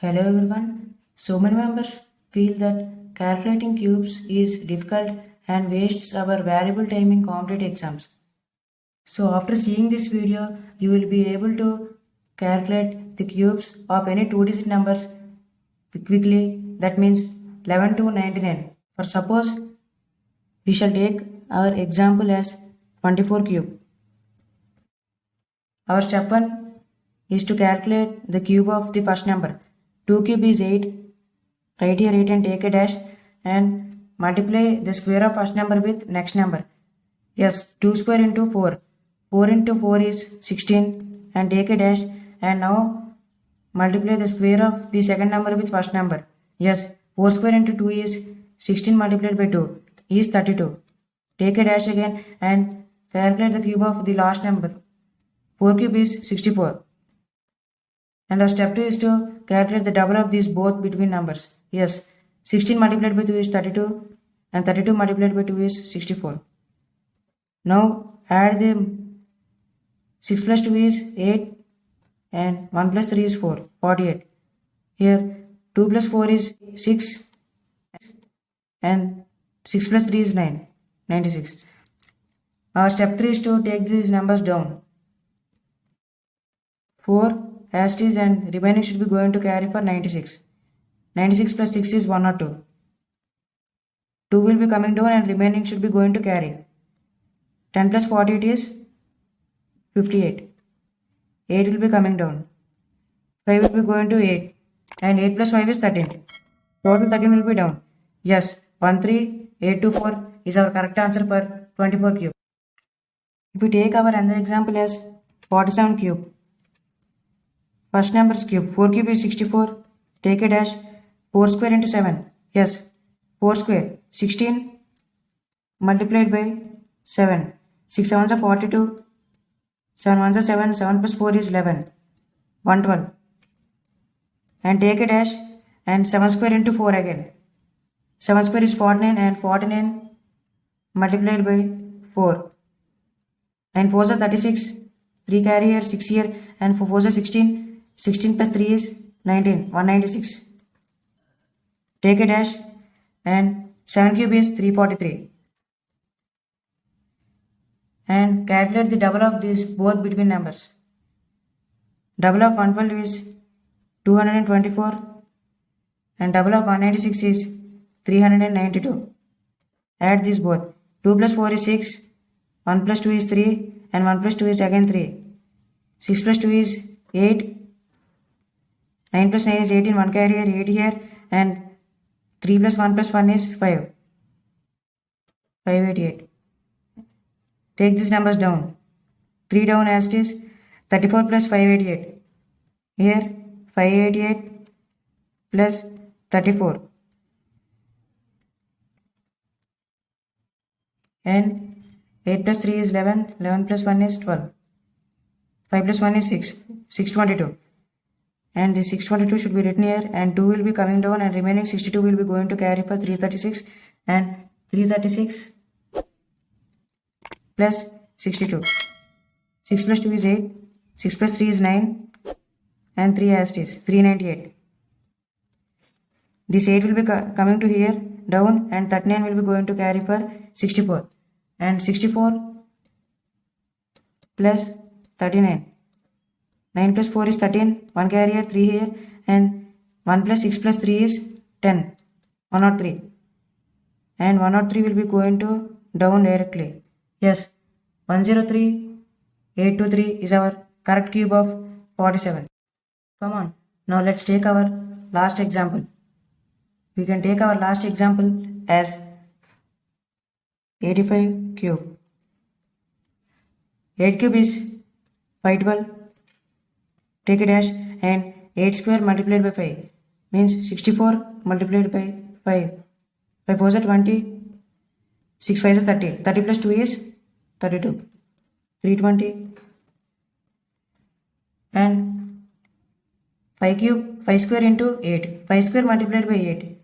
Hello everyone. So many members feel that calculating cubes is difficult and wastes our valuable time in competitive exams. So after seeing this video, you will be able to calculate the cubes of any two-digit numbers quickly. That means 11 to 99. For suppose we shall take our example as 24 cube. Our step 1 is to calculate the cube of the first number. 2 cube is 8. Write here 8 and take a dash and multiply the square of first number with next number. Yes, 2 square into 4. 4 into 4 is 16 and take a dash and now multiply the square of the second number with first number. Yes, 4 square into 2 is 16 multiplied by 2 is 32. Take a dash again and calculate the cube of the last number. 4 cube is 64. And our step 2 is to calculate the double of these both between numbers. Yes, 16 multiplied by 2 is 32 and 32 multiplied by 2 is 64. Now add the 6 plus 2 is 8 and 1 plus 3 is 4, 48. Here 2 plus 4 is 6 and 6 plus 3 is 9, 96. Our step 3 is to take these numbers down. 4 as it is and remaining should be going to carry for 96. 96 plus 6 is 102. 2 will be coming down and remaining should be going to carry. 10 plus 48 is 58. 8 will be coming down. 5 will be going to 8 and 8 plus 5 is 13. Total 13 will be down. Yes, 13824 is our correct answer for 24 cube. If we take our another example as 47 cube. First number's cube. 4 cube is 64. Take a dash. 4 square into 7. Yes. 4 square. 16 multiplied by 7. 6 sevens are 42. 7 ones are 7. 7 plus 4 is 11. 112. And take a dash. And 7 square into 4 again. 7 square is 49 and 49 multiplied by 4. And 4s are 36. 3 carry here, 6 here and 4 4s are 16. 16 plus 3 is 19, 196. Take a dash and 7 cube is 343. And calculate the double of these both between numbers. Double of 112 is 224 and double of 196 is 392. Add these both. 2 plus 4 is 6, 1 plus 2 is 3 and 1 plus 2 is again 3. 6 plus 2 is 8. 9 plus 9 is 18, 1 carry here, 8 here and 3 plus 1 plus 1 is 5. 588. Take these numbers down. 3 down as it is. 34 plus 588. Here 588 plus 34. And 8 plus 3 is 11. 11 plus 1 is 12. 5 plus 1 is 6. 622. And the 622 should be written here and 2 will be coming down and remaining 62 will be going to carry for 336 and 336 plus 62. 6 plus 2 is 8, 6 plus 3 is 9 and 3 as it is, 398. This 8 will be coming to here down and 39 will be going to carry for 64 and 64 plus 39. 9 plus 4 is 13, 1 carry here, 3 here and 1 plus 6 plus 3 is 10, 103 and 103 will be going to down directly. Yes, 103,823 is our correct cube of 47. Come on, now let's take our last example. We can take our last example as 85 cube. 8 cube is 512. Take a dash and 8 square multiplied by 5 means 64 multiplied by 5. 5 4s are 20. 6 5s are 30. 30 plus 2 is 32. 320. And 5 cube, 5 square into 8. 5 square multiplied by 8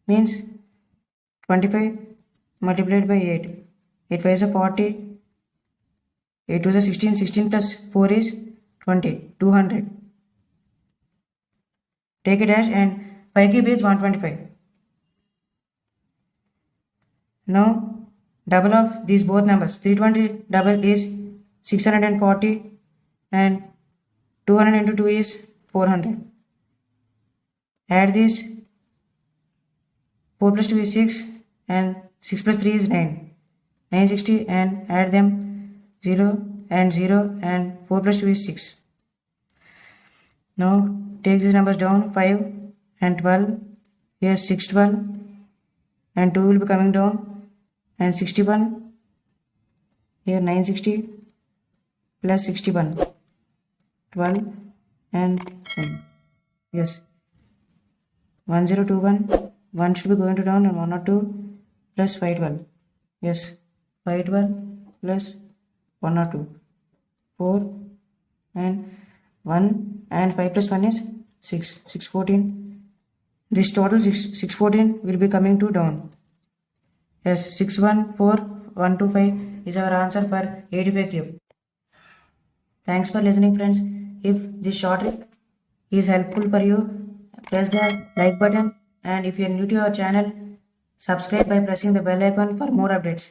means 25 multiplied by 8. 8 5s are 40. 8 2s are 16. 16 plus 4 is 20, 200. take a dash and 5 cube is 125. Now double of these both numbers. 320 double is 640 and 200 into 2 is 400. Add this. 4 plus 2 is 6 and 6 plus 3 is 9. 960 and add them 0 and 0 and 4 plus 2 is 6. Now take these numbers down. 5 and 12. Here 612 and 2 will be coming down and 61. Here 960 plus 61. 12 and 7. Yes. 1021. 1 should be going to down and 102 plus 512. Yes. 512 plus 102. 4 and 1 and 5 plus 1 is 6. 614. This total 614 will be coming to down. Yes, 614125 is our answer for 85 cube. Thanks for listening, friends. If this short trick is helpful for you, press the like button, and if you are new to our channel, subscribe by pressing the bell icon for more updates.